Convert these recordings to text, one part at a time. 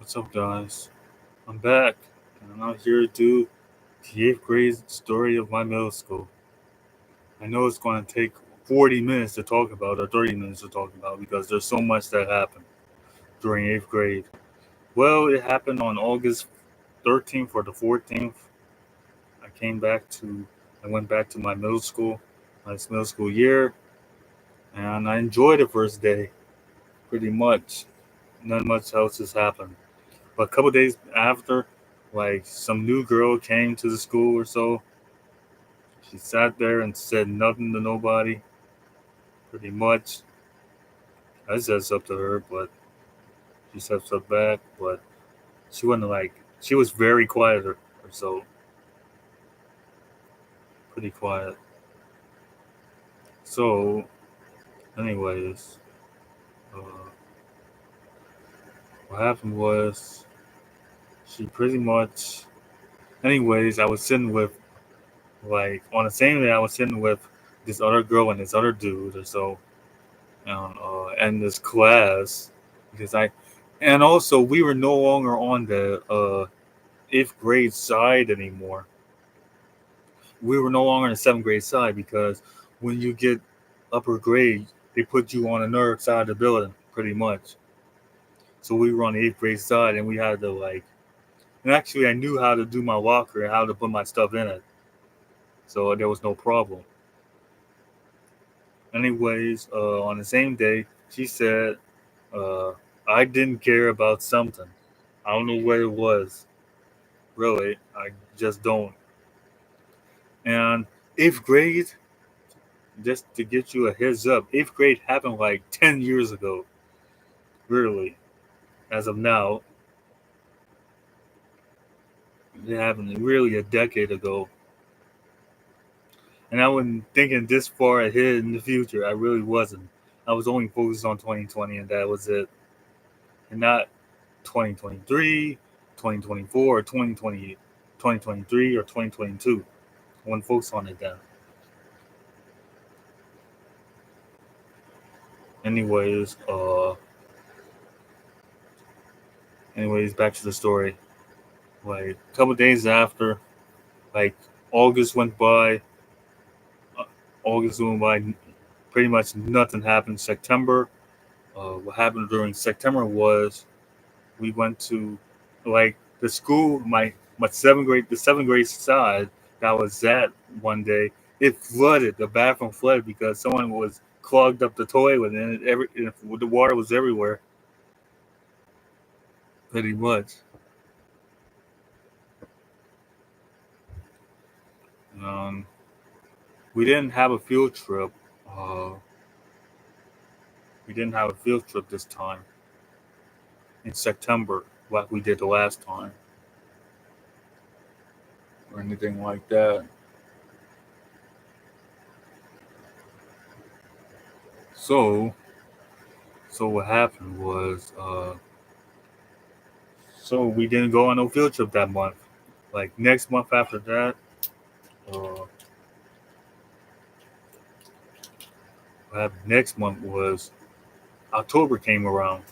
What's up, guys? I'm back, and I'm here to do the eighth grade story of my middle school. I know it's going to take 40 minutes to talk about, or 30 minutes to talk about, because there's so much that happened during eighth grade. Well, it happened on August 13th or the 14th. I came back to, I went back to my middle school, my middle school year, and I enjoyed the first day pretty much. Not much else has happened. But a couple days after, like some new girl came to the school or so. She sat there and said nothing to nobody, pretty much. I said something to her, but she said something back. But she wasn't like, she was very quiet or so, pretty quiet. So, anyways, uh, what happened was she pretty much, anyways, I was sitting with, like, on the same day, I was sitting with this other girl and this other dude or so and this class because and also we were no longer on the eighth grade side anymore. We were no longer on the seventh grade side because when you get upper grade, they put you on another side of the building, pretty much. So we were on the eighth grade side, and we had to and actually I knew how to do my locker and how to put my stuff in it, so there was no problem. Anyways, on the same day, she said uh, I didn't care about something. I don't know what it was. Really, I just don't. And eighth grade, just to get you a heads up, eighth grade happened like 10 years ago. Really, as of now, it happened really a decade ago. And I wasn't thinking this far ahead in the future. I really wasn't. I was only focused on 2020, and that was it. And not 2023, 2024, or 2023, or 2022. I wasn't focused on it then. Anyways, back to the story. Like a couple days after, like August went by. uh, August went by. Pretty much nothing happened. September. What happened during September was we went to like the school. My the seventh grade side that was at one day. It flooded. The bathroom flooded because someone was clogged up the toilet and the water was everywhere. Pretty much. Um, we didn't have a field trip. Uh, we didn't have a field trip this time in September like we did the last time or anything like that. So, so what happened was, so we didn't go on no field trip that month. Like next month after that, uh, what happened next month was October came around.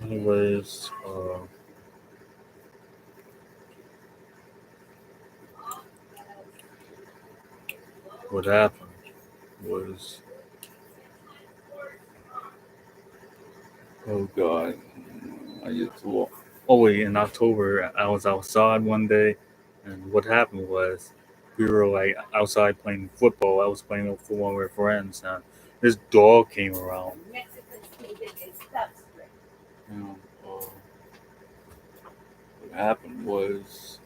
Anyways, what happened was, oh God, I used to walk. Oh wait, in October I was outside one day, and what happened was we were like outside playing football. I was playing football with friends, and this dog came around. And, what happened was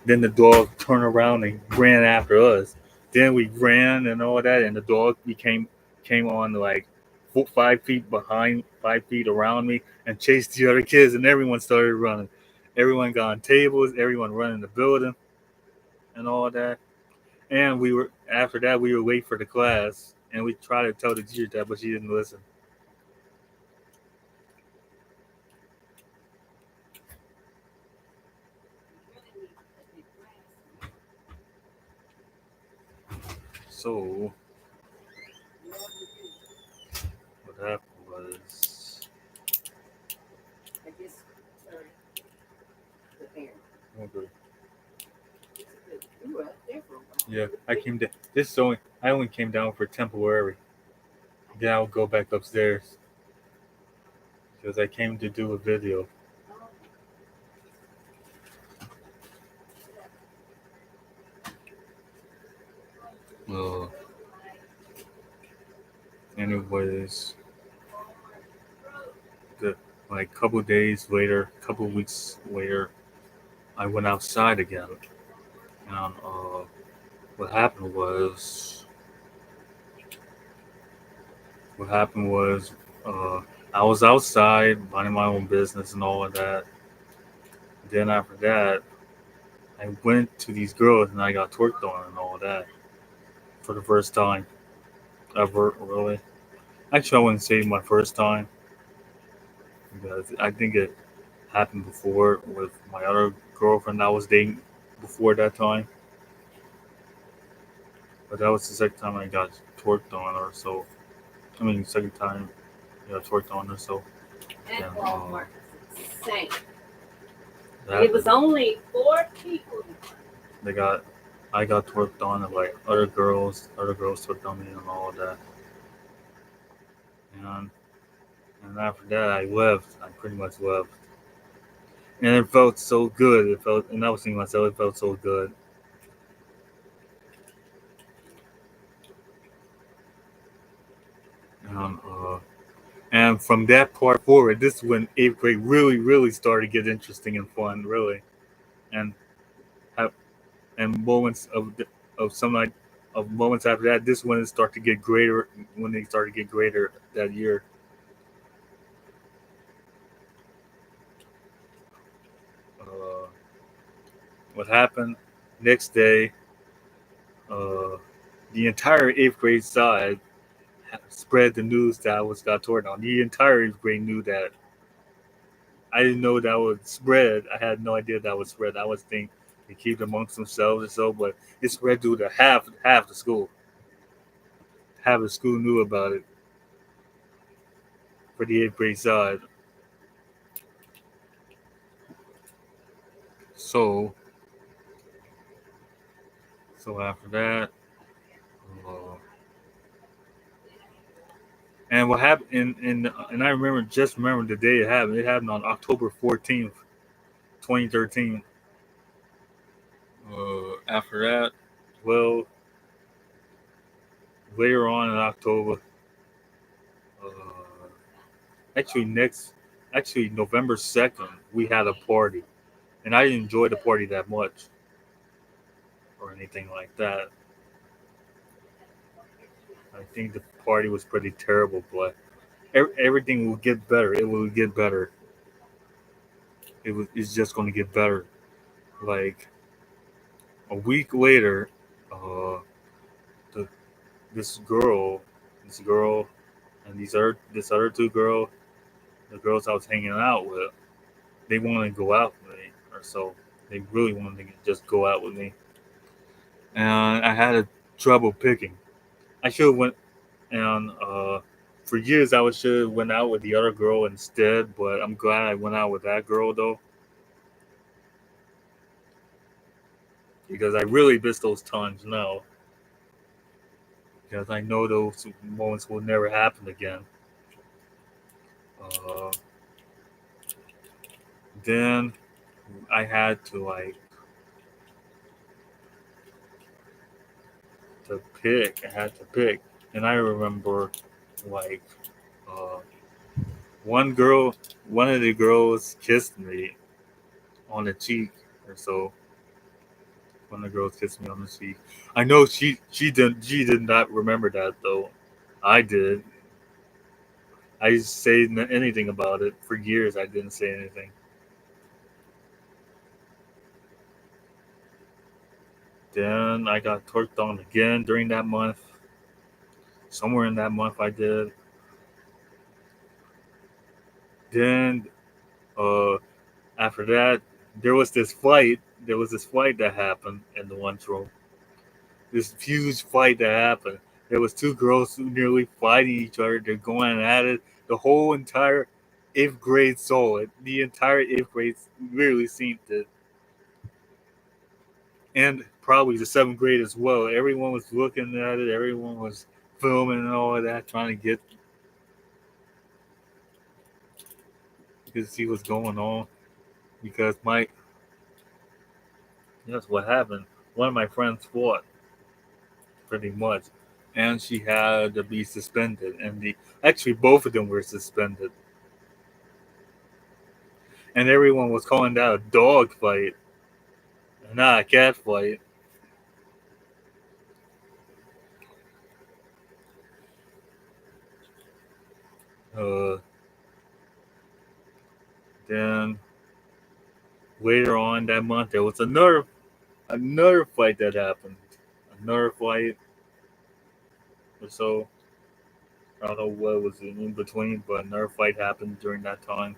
then the dog turned around and ran after us. Then we ran and all that, and the dog became came on like 5 feet behind, 5 feet around me, and chased the other kids, and everyone started running. Everyone got on tables, everyone running the building, and all that. And we were after that we were late for the class, and we tried to tell the teacher that, but she didn't listen. So what happened was, okay, yeah, I came down. This is only I only came down for temporary. Then I'll go back upstairs because I came to do a video. Uh, anyways, the like couple days later, couple weeks later, I went outside again, and what happened was what happened was uh, I was outside minding my own business and all of that. Then after that, I went to these girls and I got twerked on and all of that for the first time ever. Really, actually, I wouldn't say my first time because I think it happened before with my other girlfriend I was dating before that time. But that was the second time I got twerked on her. So I mean, second time I got twerked on her. So and, it was only 4 people. They got, I got twerked on, and like other girls twerked on me and all of that. And and after that, I left. I pretty much left, and it felt so good. It felt, and I was thinking to myself, it felt so good. And and from that part forward, this is when eighth grade really, really started to get interesting and fun, really, and have and moments of some like of moments after that. This when it started to get greater. When they started to get greater that year. Uh, what happened next day? Uh, the entire eighth grade side spread the news that I was got torn on. The entire eighth grade knew that. I didn't know that would spread. I had no idea that would spread. I was thinking they keep it amongst themselves or so, but it spread to the half the school. Half the school knew about it for the eighth grade side. So so after that, uh, and what happened? And I remember just remember the day it happened. It happened on October 14th, 2013. After that, well, later on in October, uh, actually next, actually November 2nd, we had a party, and I didn't enjoy the party that much or anything like that. I think the party was pretty terrible, but everything will get better. It will get better. It's just going to get better. Like a week later, uh, the, this girl, this girl, and this other 2 girl, the girls I was hanging out with, they wanted to go out with me, or so they really wanted to just go out with me, and I had a trouble picking. I should have went and for years I should have went out with the other girl instead, but I'm glad I went out with that girl though, because I really miss those times now, because I know those moments will never happen again. Uh, then I had to pick. I had to pick, and I remember like uh, one girl, one of the girls kissed me on the cheek, or so. One of the girls kissed me on the cheek. I know she did not remember that though. I did. I didn't say anything about it for years. I didn't say anything. Then I got twerked on again during that month. Somewhere in that month I did. Then uh, after that, there was this fight. There was this fight that happened in the lunchroom. this huge fight that happened. There was two girls who nearly fighting each other. They're going at it. The whole entire eighth grade saw it. The entire eighth grade really seen it, and probably the seventh grade as well. Everyone was looking at it. Everyone was filming and all of that, trying to get to see what's going on. Because that's what happened. One of my friends fought pretty much, and she had to be suspended. And actually both of them were suspended, and everyone was calling that a dog fight, not a cat fight. Uh, then later on that month, there was another fight that happened. Another fight or so. I don't know what was in between, but another fight happened during that time.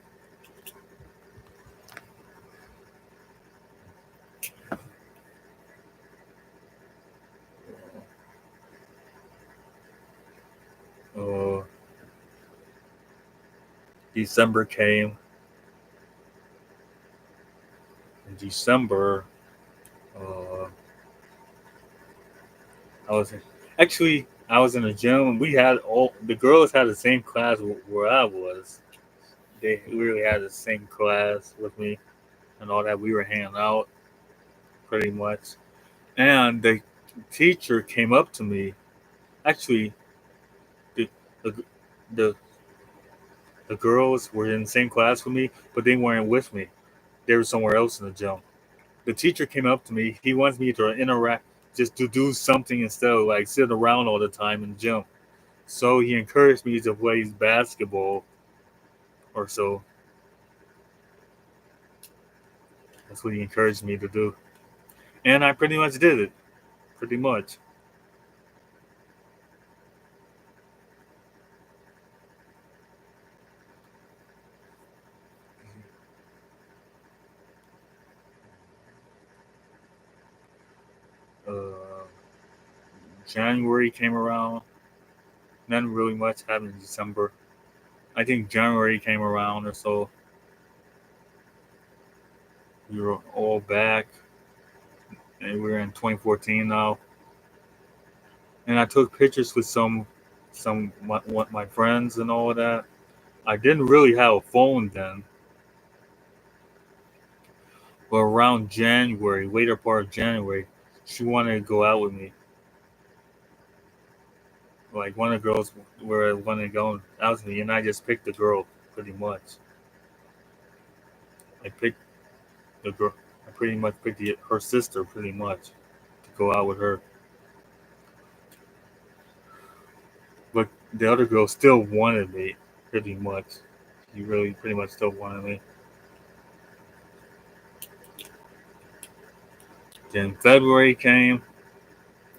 Uh, December came. In December, uh, I was I was in the gym. And we had all the girls had the same class where I was. They really had the same class with me and all that. We were hanging out pretty much, and the teacher came up to me. Actually, the the, the the girls were in the same class with me, but they weren't with me. They were somewhere else in the gym. The teacher came up to me. He wants me to interact, just to do something instead of like sitting around all the time in the gym. So he encouraged me to play basketball or so. That's what he encouraged me to do. And I pretty much did it. Pretty much. Uh, January came around. Nothing really much happened in December. I think January came around or so. We were all back. And we're in 2014 now. And I took pictures with my friends and all of that. I didn't really have a phone then, but around January, later part of January, she wanted to go out with me. Like one of the girls were wanted to go out with me, and I just picked the girl pretty much. I picked the girl. I pretty much picked her sister pretty much to go out with her. But the other girl still wanted me pretty much. She really pretty much still wanted me. Then February came.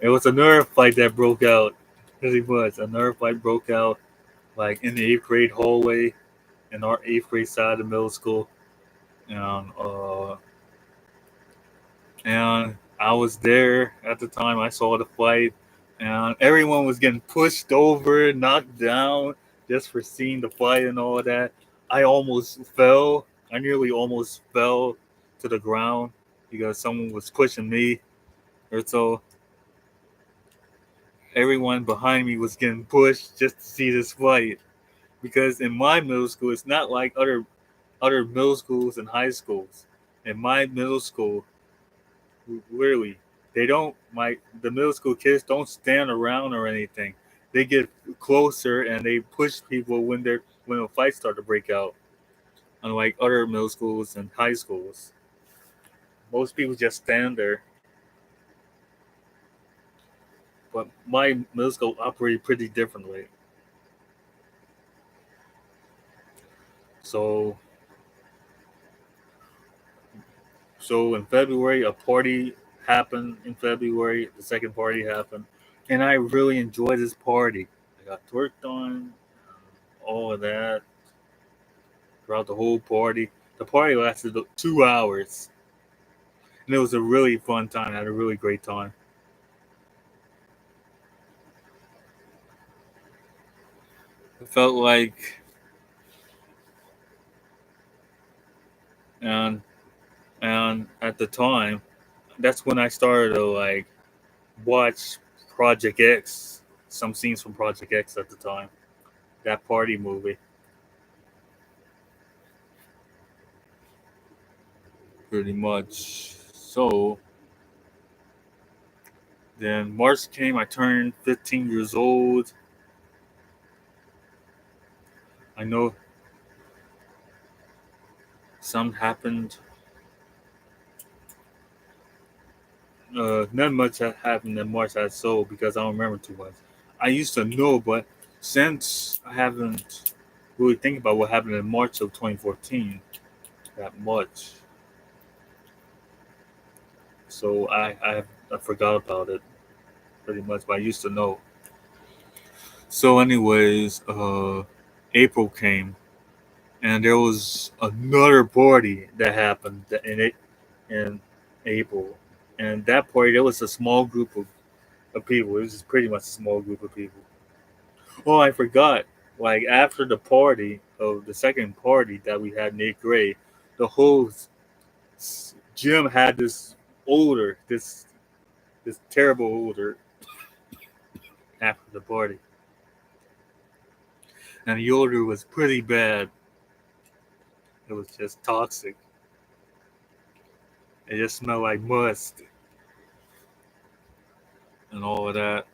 It was another fight that broke out. Really was. Another fight broke out like in the eighth grade hallway in our eighth grade side of the middle school. And and I was there at the time. I saw the fight, and everyone was getting pushed over, knocked down, just for seeing the fight and all of that. I almost fell. I nearly almost fell to the ground because someone was pushing me, or so. Everyone behind me was getting pushed just to see this fight. Because in my middle school, it's not like other middle schools and high schools. In my middle school, literally, they don't the middle school kids don't stand around or anything. They get closer and they push people when a fight start to break out. Unlike other middle schools and high schools, most people just stand there. But my middle school operated pretty differently. So So in February, a party happened. In February, the second party happened, and I really enjoyed this party. I got twerked on, all of that throughout the whole party. The party lasted 2 hours, and it was a really fun time. I had a really great time. I felt like, and and at the time, that's when I started to like watch Project X, some scenes from Project X at the time, that party movie, pretty much. So then March came, I turned 15 years old. I know some happened. Not much had happened in March I sold because I don't remember too much. I used to know, but since I haven't really think about what happened in March of 2014 that much, so I forgot about it pretty much. But I used to know. So, anyways, April came, and there was another party that happened in April, and that party there was a small group of people. It was just pretty much a small group of people. Oh, I forgot. Like after the party of the second party that we had in eighth grade, the whole gym had this odor, this terrible odor after the party, and the odor was pretty bad. It was just toxic. It just smelled like must and all of that.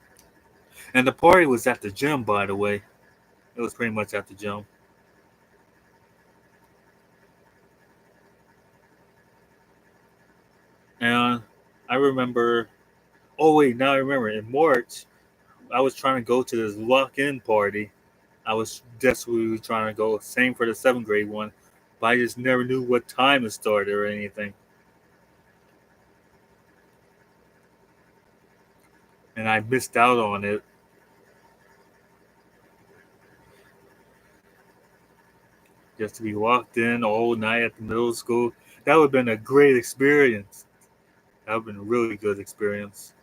And the party was at the gym, by the way. It was pretty much at the gym. And I remember. Oh wait, now I remember. In March, I was trying to go to this lock-in party. I was desperately trying to go. Same for the seventh grade one, but I just never knew what time it started or anything, and I missed out on it. Just to be locked in all night at the middle school, that would have been a great experience. That would have been a really good experience.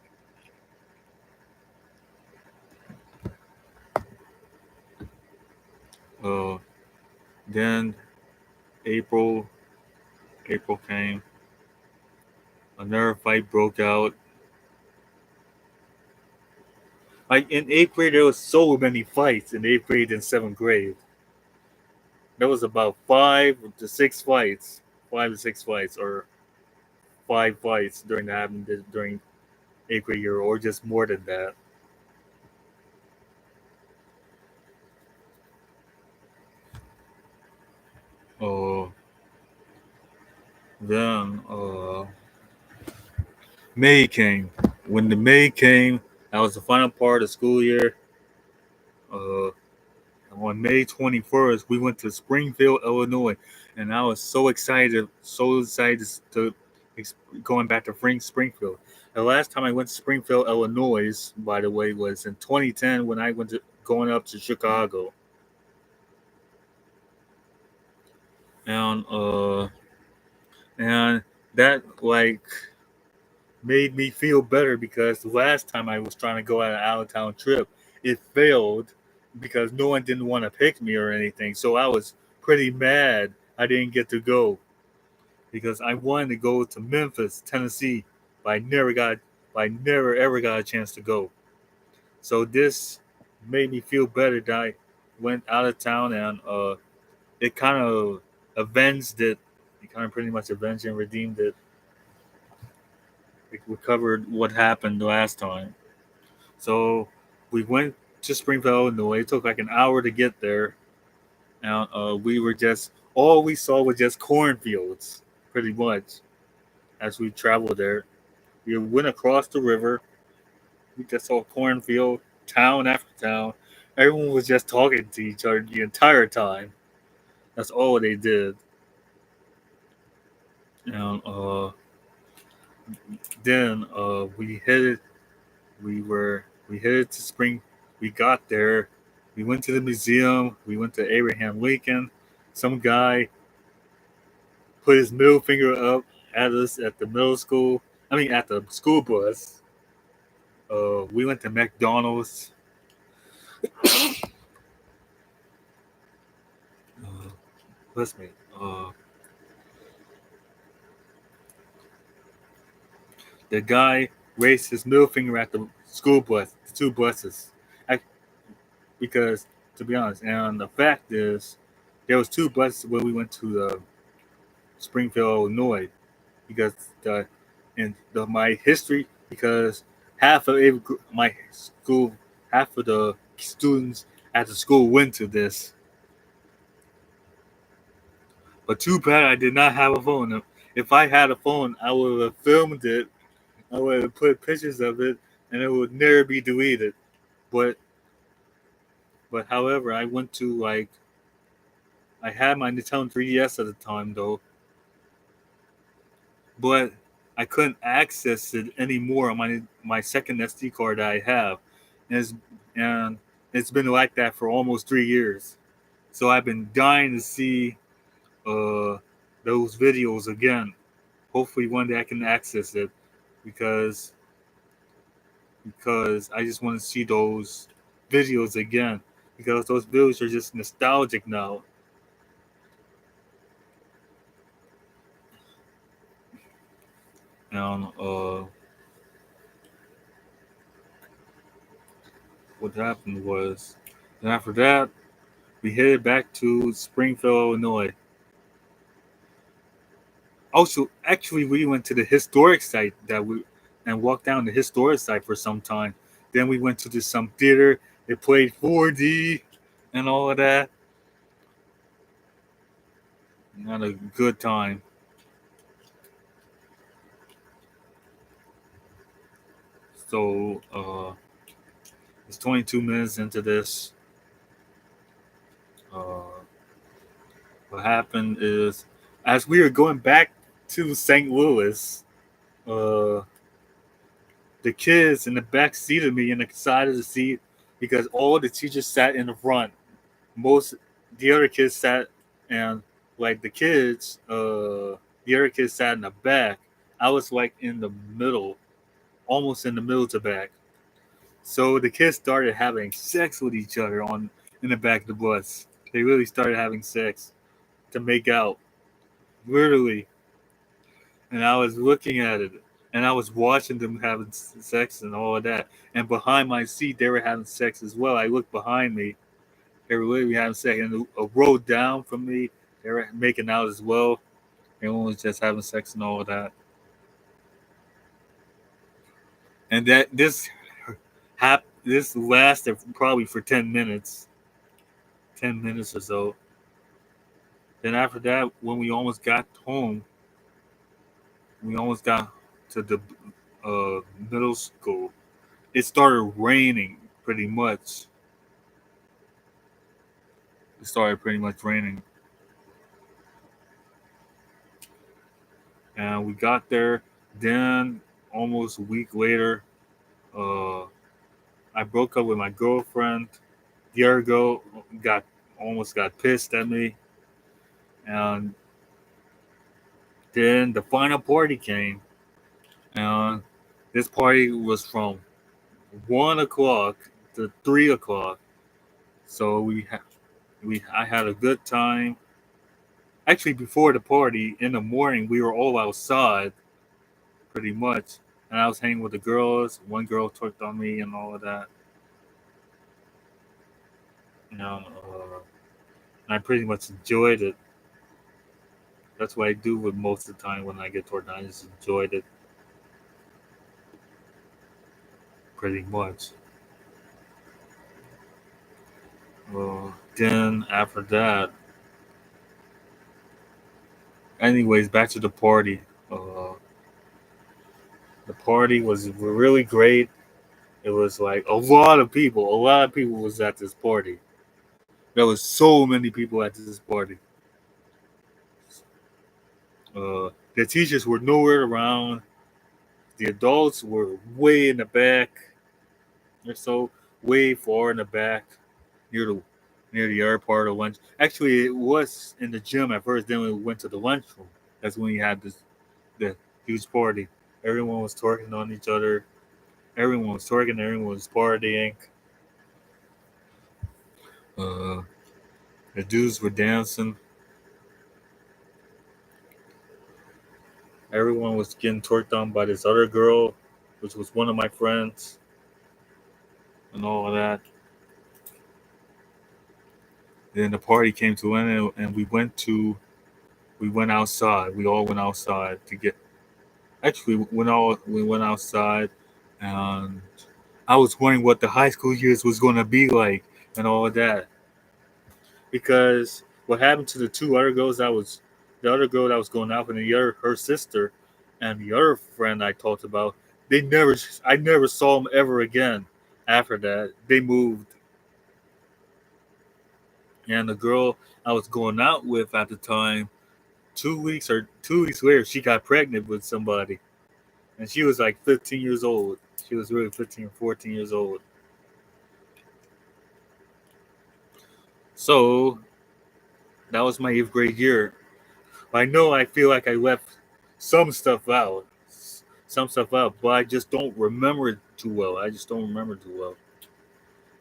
Uh, then April, April came. Another fight broke out. Like in eighth grade, there was so many fights in eighth grade and seventh grade. There was about 5 to 6 fights, or 5 fights during that happened during eighth grade year, or just more than that. Uh, then May came. When the May came, that was the final part of the school year. Uh, on May 21st, we went to Springfield, Illinois, and I was so excited to going back to Springfield. The last time I went to Springfield, Illinois, by the way, was in 2010 when I went to going up to Chicago, and and that like made me feel better because the last time I was trying to go on an out of town trip, it failed because no one didn't want to pick me or anything. So I was pretty mad I didn't get to go because I wanted to go to Memphis, Tennessee, but I never ever got a chance to go. So this made me feel better that I went out of town, and it kind of avenged it. It kind of pretty much avenged and redeemed it. It recovered what happened last time. So we went to Springfield, Illinois. It took like an hour to get there, and we were just all we saw was just cornfields, pretty much. As we traveled there, we went across the river. We just saw cornfield, town after town. Everyone was just talking to each other the entire time. That's all they did. And then we headed to Spring. We got there. We went to the museum. We went to Abraham Lincoln. Some guy put his middle finger up at us at the middle school. I mean, at the school bus. We went to McDonald's. Listen, me. The guy raised his middle finger at the school bus, the two buses, I, because to be honest, and the fact is, there was two buses when we went to Springfield, Illinois, because the in my history, because half of my school, half of the students at the school went to this. But too bad I did not have a phone. If I had a phone, I would have filmed it. I would have put pictures of it, and it would never be deleted. But however, I went to I had my Nintendo 3DS at the time though, but I couldn't access it anymore on my second SD card that I have, and and it's been like that for almost 3 years. So I've been dying to see uh, those videos again. Hopefully one day I can access it because I just want to see those videos again because those videos are just nostalgic now. And what happened was, and after that, we headed back to Springfield, Illinois. Also, actually, we went to the historic site and walked down the historic site for some time. Then we went to some theater. It played 4D and all of that. And had a good time. So it's 22 minutes into this. Uh, what happened is, as we were going back to St. Louis, uh, the kids in the back seat of me in the side of the seat because all the teachers sat in the front. Most the other kids sat and like the other kids sat in the back. I was like in the middle, almost in the middle to back. So the kids started having sex with each other on in the back of the bus. They really started having sex to make out, literally. And I was looking at it, and I was watching them having sex and all of that. And behind my seat, they were having sex as well. I looked behind me; they were literally having sex. And a row down from me, they were making out as well. Everyone was just having sex and all of that. And that this lasted probably for 10 minutes, 10 minutes or so. Then after that, when we almost got home, we almost got to the middle school. It started raining pretty much. It started pretty much raining, and we got there. Then almost a week later, uh, I broke up with my girlfriend. The other girl got almost got pissed at me, and then the final party came, and this party was from 1 o'clock to 3 o'clock. So I had a good time. Actually, before the party in the morning, we were all outside pretty much, and I was hanging with the girls. One girl twerked on me and all of that. You know, and I pretty much enjoyed it. That's what I do with most of the time when I get twerked on. I just enjoyed it pretty much. Then after that, anyways, back to the party. Uh, the party was really great. It was like a lot of people. A lot of people was at this party. There was so many people at this party. The teachers were nowhere around. The adults were way in the back. They're so way far in the back, near the other part of lunch. Actually, it was in the gym at first. Then we went to the lunchroom. That's when we had the huge party. Everyone was twerking on each other. Everyone was twerking. Everyone was partying. Uh, the dudes were dancing. Everyone was getting twerked on by this other girl, which was one of my friends, and all of that. Then the party came to an end, and we went outside. We all went outside to get. Actually, we went outside, and I was wondering what the high school years was going to be like, and all of that. Because what happened to the two other girls that was the other girl that was going out, and the other her sister, and the other friend I talked about, I never saw them ever again. After that, they moved, and the girl I was going out with at the time, 2 weeks later, she got pregnant with somebody, and she was like 15 years old. She was really 15 or 14 years old. So that was my eighth grade year. I know I feel like I left some stuff out, but I just don't remember it too well. I just don't remember too well.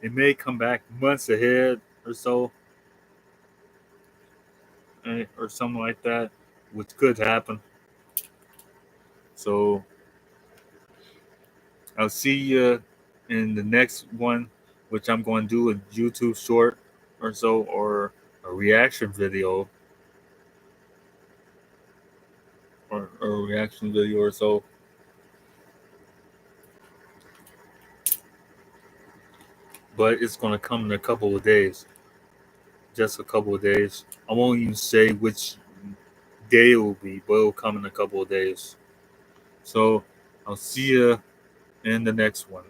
It may come back months ahead or so, or something like that, which could happen. So I'll see you in the next one, which I'm going to do a YouTube short or so, or a reaction video, or a reaction video or so. But it's going to come in a couple of days, just a couple of days. I won't even say which day it will be, but it will come in a couple of days. So I'll see you in the next one.